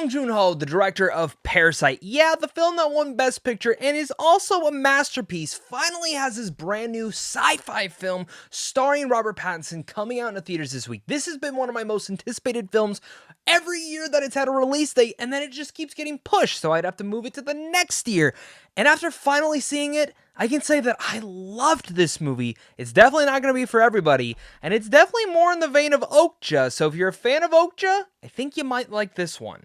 Bong Joon-ho, the director of Parasite, the film that won Best Picture and is also a masterpiece, finally has his brand new sci-fi film starring Robert Pattinson coming out in the theaters this week. This has been one of my most anticipated films every year that it's had a release date, and then it just keeps getting pushed, so I'd have to move it to the next year. And after finally seeing it, I can say that I loved this movie. It's definitely not going to be for everybody, and it's definitely more in the vein of Okja, so if you're a fan of Okja, I think you might like this one.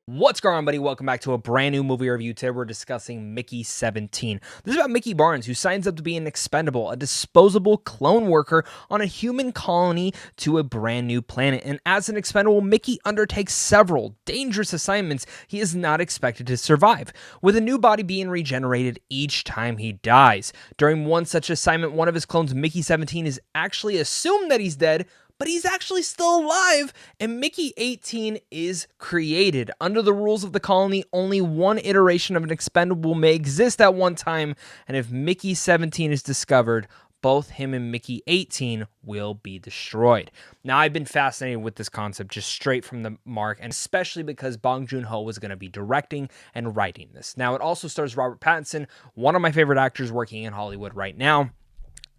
What's going on, buddy? Welcome back to a brand new movie review. Today we're discussing Mickey 17. This is about Mickey Barnes, who signs up to be an expendable, a disposable clone worker on a human colony to a brand new planet. And as an expendable, Mickey undertakes several dangerous assignments he is not expected to survive, with a new body being regenerated each time he dies. During one such assignment, one of his clones, Mickey 17, is actually assumed that he's dead, but he's actually still alive, and Mickey 18 is created. Under the rules of the colony, only one iteration of an expendable may exist at one time, and if Mickey 17 is discovered, both him and Mickey 18 will be destroyed. Now, I've been fascinated with this concept just straight from the mark, and especially because Bong Joon-ho was going to be directing and writing this. Now, it also stars Robert Pattinson, one of my favorite actors working in Hollywood right now,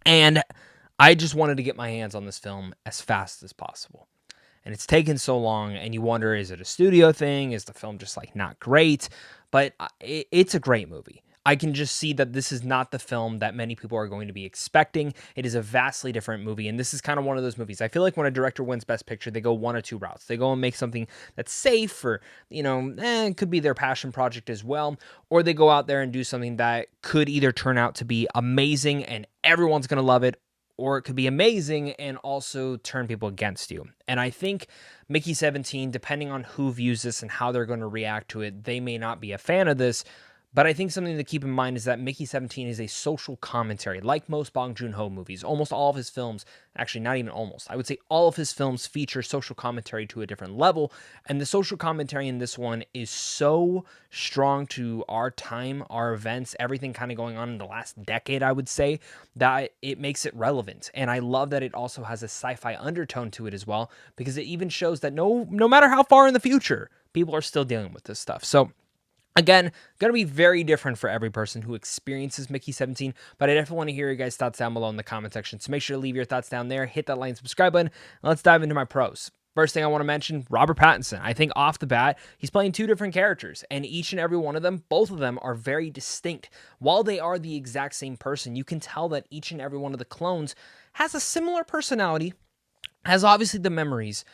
and I just wanted to get my hands on this film as fast as possible. And it's taken so long, and you wonder, is it a studio thing? Is the film just like not great? But it's a great movie. I can just see that this is not the film that many people are going to be expecting. It is a vastly different movie, and this is kind of one of those movies. I feel like when a director wins Best Picture, they go one or two routes. They go and make something that's safe, or, it could be their passion project as well, or they go out there and do something that could either turn out to be amazing and everyone's going to love it, or it could be amazing and also turn people against you. And I think Mickey 17, depending on who views this and how they're going to react to it, they may not be a fan of this. But I think something to keep in mind is that Mickey 17 is a social commentary. Like most Bong Joon-ho movies, almost all of his films, actually not even almost, I would say all of his films feature social commentary to a different level. And the social commentary in this one is so strong to our time, our events, everything kind of going on in the last decade, I would say, that it makes it relevant. And I love that it also has a sci-fi undertone to it as well, because it even shows that no matter how far in the future, people are still dealing with this stuff. So again, going to be very different for every person who experiences Mickey 17, but I definitely want to hear your guys' thoughts down below in the comment section. So make sure to leave your thoughts down there, hit that like and subscribe button, and let's dive into my pros. First thing I want to mention, Robert Pattinson. I think off the bat, he's playing two different characters, and each and every one of them, both of them are very distinct. While they are the exact same person, you can tell that each and every one of the clones has a similar personality, has obviously the memories,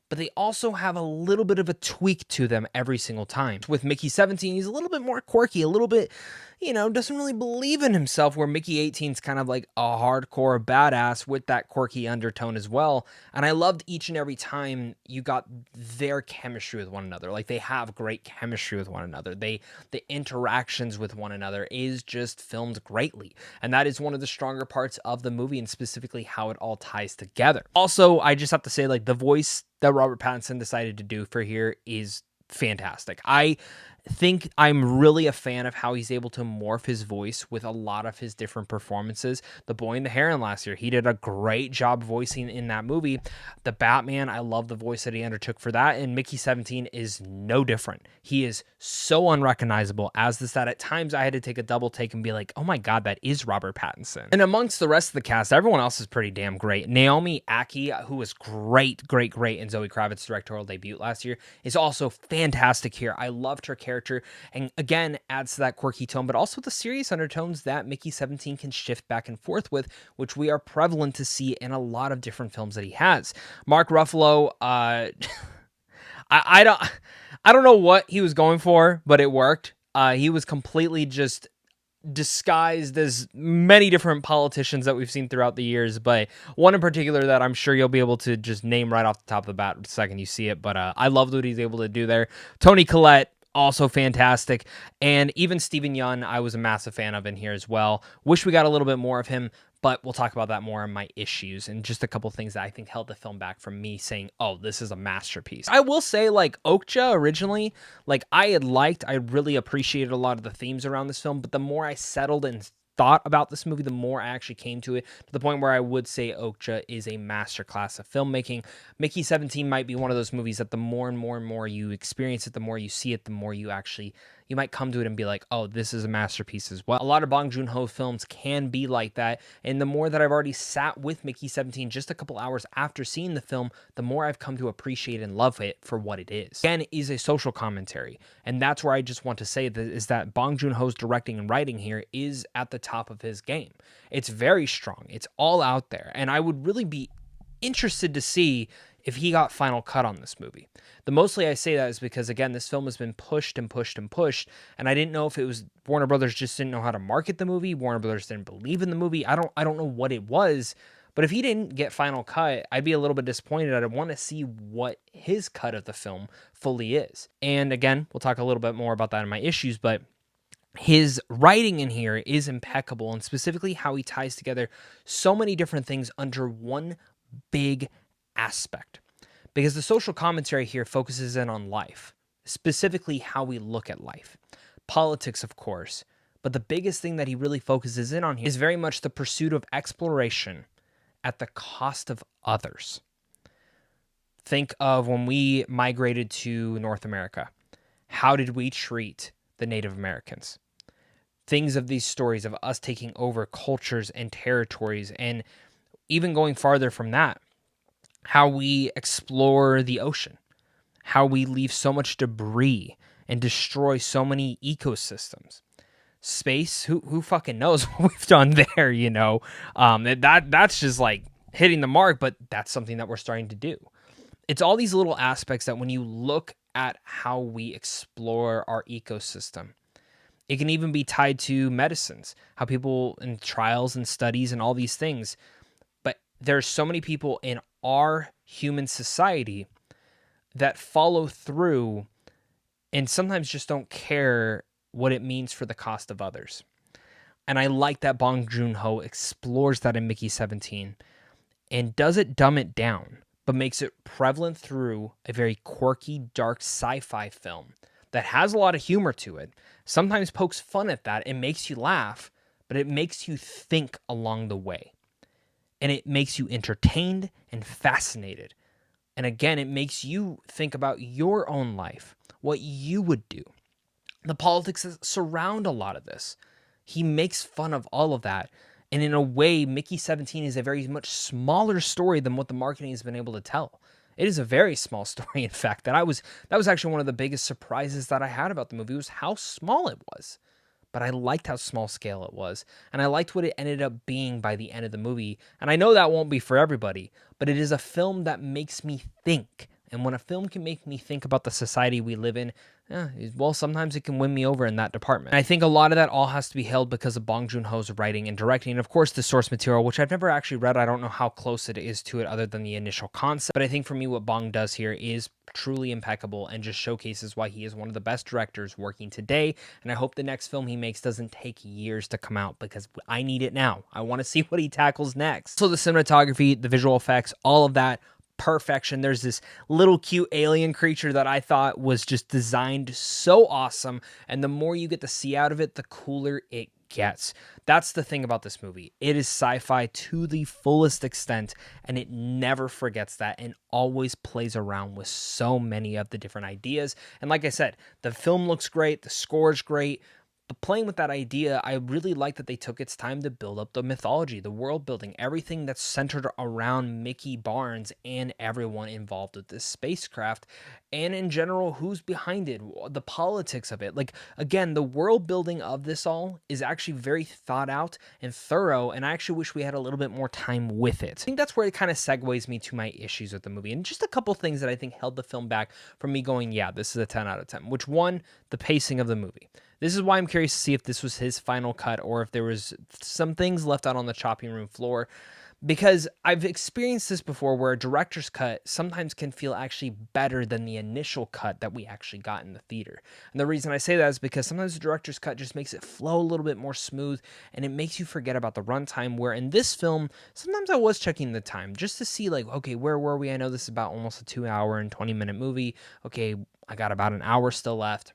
but they also have a little bit of a tweak to them every single time. With Mickey 17, he's a little bit more quirky, a little bit, doesn't really believe in himself, where Mickey 18 is kind of like a hardcore badass with that quirky undertone as well. And I loved each and every time you got their chemistry with one another. Like, they have great chemistry with one another. The interactions with one another is just filmed greatly. And that is one of the stronger parts of the movie, and specifically how it all ties together. Also, I just have to say, like, the voice that Robert Pattinson decided to do for here is fantastic. I think I'm really a fan of how he's able to morph his voice with a lot of his different performances. The Boy and the Heron last year, he did a great job voicing in that movie. The Batman, I love the voice that he undertook for that, and Mickey 17 is no different. He is so unrecognizable as this that at times I had to take a double take and be like, oh my god, that is Robert Pattinson. And amongst the rest of the cast, everyone else is pretty damn great. Naomi Ackie, who was great in Zoe Kravitz's directorial debut last year, is also fantastic here. I loved her character, and again adds to that quirky tone, but also the serious undertones that Mickey 17 can shift back and forth with, which we are prevalent to see in a lot of different films that he has. Mark Ruffalo, I don't know what he was going for, but it worked. He was completely just disguised as many different politicians that we've seen throughout the years, but one in particular that I'm sure you'll be able to just name right off the top of the bat the second you see it. But I loved what he's able to do there. Toni Collette, also fantastic. And even Steven Yeun, I was a massive fan of in here as well. Wish we got a little bit more of him, but we'll talk about that more in my issues and just a couple things that I think held the film back from me saying, oh, this is a masterpiece. I will say, like, Okja originally, like, I really appreciated a lot of the themes around this film, but the more I settled and thought about this movie, the more I actually came to it, to the point where I would say Okja is a masterclass of filmmaking. Mickey 17 might be one of those movies that the more and more and more you experience it, the more you see it, the more you might come to it and be like, oh, this is a masterpiece as well. A lot of Bong Joon-ho films can be like that, and the more that I've already sat with Mickey 17 just a couple hours after seeing the film, the more I've come to appreciate and love it for what it is. Again, it is a social commentary, and that's where I just want to say that is that Bong Joon-ho's directing and writing here is at the top of his game. It's very strong. It's all out there, and I would really be interested to see if he got final cut on this movie. The mostly I say that is because, again, this film has been pushed and pushed and pushed, and I didn't know if it was Warner Brothers just didn't know how to market the movie, Warner Brothers didn't believe in the movie. I don't know what it was, but if he didn't get final cut, I'd be a little bit disappointed. I'd want to see what his cut of the film fully is. And again, we'll talk a little bit more about that in my issues, but his writing in here is impeccable, and specifically how he ties together so many different things under one big aspect. Because the social commentary here focuses in on life, specifically how we look at life. Politics, of course, but the biggest thing that he really focuses in on here is very much the pursuit of exploration at the cost of others. Think of when we migrated to North America. How did we treat the Native Americans? Things of these stories of us taking over cultures and territories, and even going farther from that, how we explore the ocean, how we leave so much debris and destroy so many ecosystems. Space, who fucking knows what we've done there, you know? That's just like hitting the mark, but that's something that we're starting to do. It's all these little aspects that when you look at how we explore our ecosystem, it can even be tied to medicines, how people in trials and studies and all these things. But there's so many people in our human society that follow through and sometimes just don't care what it means for the cost of others. And I like that Bong Joon-ho explores that in Mickey 17 and doesn't dumb it down, but makes it prevalent through a very quirky, dark sci-fi film that has a lot of humor to it, sometimes pokes fun at that, it makes you laugh, but it makes you think along the way. And it makes you entertained and fascinated. And again, it makes you think about your own life, what you would do. The politics that surround a lot of this. He makes fun of all of that. And in a way, Mickey 17 is a very much smaller story than what the marketing has been able to tell. It is a very small story, in fact, that was actually one of the biggest surprises that I had about the movie was how small it was. But I liked how small scale it was, and I liked what it ended up being by the end of the movie. And I know that won't be for everybody, but it is a film that makes me think. And when a film can make me think about the society we live in, well, sometimes it can win me over in that department. And I think a lot of that all has to be held because of Bong Joon-ho's writing and directing, and of course the source material, which I've never actually read. I don't know how close it is to it other than the initial concept, but I think for me what Bong does here is truly impeccable and just showcases why he is one of the best directors working today. And I hope the next film he makes doesn't take years to come out because I need it now. I want to see what he tackles next. So the cinematography, the visual effects, all of that, perfection. There's this little cute alien creature that I thought was just designed so awesome, and the more you get to see out of it, the cooler it gets. That's the thing about this movie. It is sci-fi to the fullest extent, and it never forgets that and always plays around with so many of the different ideas. And like I said, the film looks great, the score is great, but playing with that idea, I really like that they took its time to build up the mythology, the world building, everything that's centered around Mickey Barnes and everyone involved with this spacecraft, and in general, who's behind it, the politics of it. Like, again, the world building of this all is actually very thought out and thorough, and I actually wish we had a little bit more time with it. I think that's where it kind of segues me to my issues with the movie, and just a couple things that I think held the film back from me going, yeah, this is a 10 out of 10, which one, the pacing of the movie. This is why I'm curious to see if this was his final cut or if there was some things left out on the chopping room floor, because I've experienced this before where a director's cut sometimes can feel actually better than the initial cut that we actually got in the theater. And the reason I say that is because sometimes the director's cut just makes it flow a little bit more smooth and it makes you forget about the runtime, where in this film, sometimes I was checking the time just to see like, okay, where were we? I know this is about almost a 2 hour and 20 minute movie. Okay, I got about an hour still left.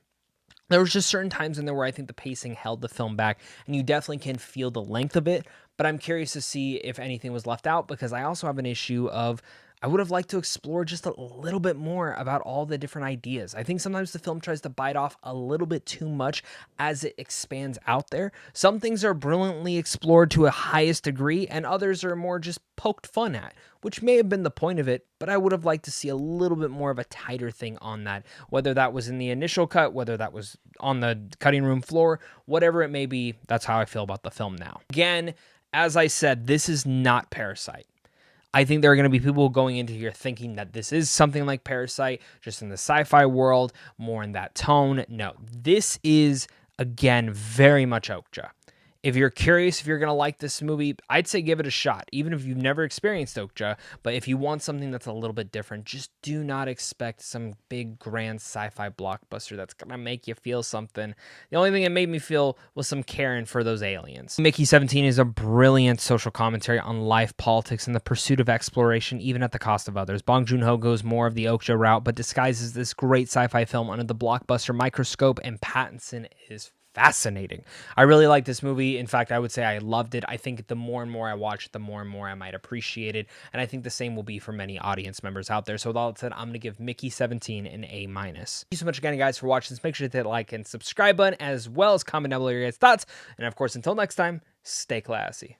There was just certain times in there where I think the pacing held the film back, and you definitely can feel the length of it, but I'm curious to see if anything was left out because I also have an issue of I would have liked to explore just a little bit more about all the different ideas. I think sometimes the film tries to bite off a little bit too much as it expands out there. Some things are brilliantly explored to a highest degree, and others are more just poked fun at, which may have been the point of it, but I would have liked to see a little bit more of a tighter thing on that, whether that was in the initial cut, whether that was on the cutting room floor, whatever it may be. That's how I feel about the film now. Again, as I said, this is not Parasite. I think there are going to be people going into here thinking that this is something like Parasite, just in the sci-fi world, more in that tone. No, this is, again, very much Okja. If you're curious if you're going to like this movie, I'd say give it a shot, even if you've never experienced Okja. But if you want something that's a little bit different, just do not expect some big, grand sci-fi blockbuster that's going to make you feel something. The only thing it made me feel was some caring for those aliens. Mickey 17 is a brilliant social commentary on life, politics, and the pursuit of exploration, even at the cost of others. Bong Joon-ho goes more of the Okja route, but disguises this great sci-fi film under the blockbuster microscope, and Pattinson is fascinating. I really like this movie. In fact, I would say I loved it. I think the more and more I watch it, the more and more I might appreciate it. And I think the same will be for many audience members out there. So with all that said, I'm going to give Mickey 17 an A-. Thank you so much again, guys, for watching this. Make sure to hit the like and subscribe button, as well as comment down below your guys' thoughts. And of course, until next time, stay classy.